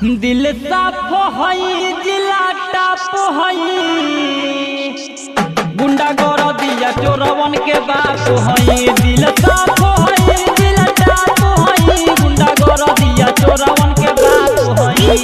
दिल साफ हई जिला टाप हई गुंडा गोर दिया चोरवन के बाप हई। दिल साफ हई जिला टाप हई गुंडा गोर दिया चोरवन के बाप हई।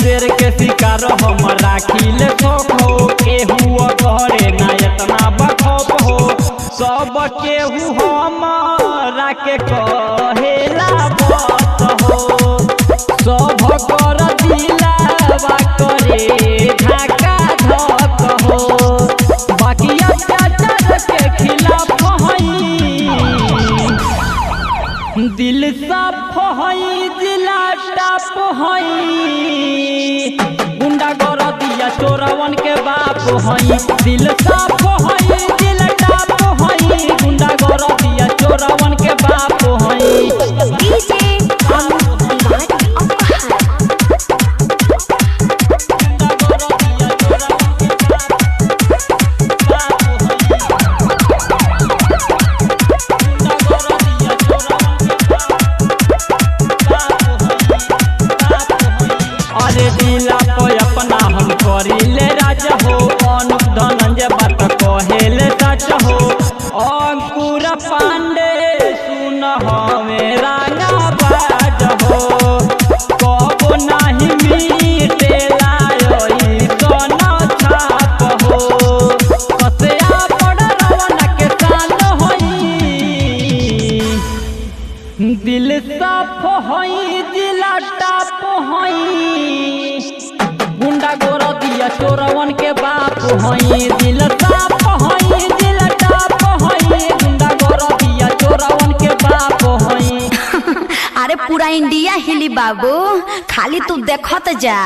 शेर के शिकार हम राखिल शौक हो केहू घरे ना इतना बखौफ हो सब केहू हमरा के कहेला बस हो सब कर दिलावा करे धक्का धक हो बाकी अत्याचार के खिलाफ हई। दिल साफ हई जिला टाप हई गुंडा गोर दिया चोरवन के बाप हई। दिल साफ हई दिल टाप हई गुंडा गोर दिया चोरवन के बाप हई। अरे दिला तो अपना हम करिले राजा हो अनुप धनंजय बात कहेले सच हो अंकुर पांडे सुन हमें रांगा बाज हो कब नहीं मिटेला सोना छाप हो कसया पड़ रवन के सान होई। दिल साफ हई जिला टाप हई गुंडा गोर दिया चोरवन के बाप हई। दिल साफ हई दिल टाप हई गुंडा गोर दिया चोरवन के बाप हई। अरे पूरा इंडिया हिली बाबू खाली तू देखत जा।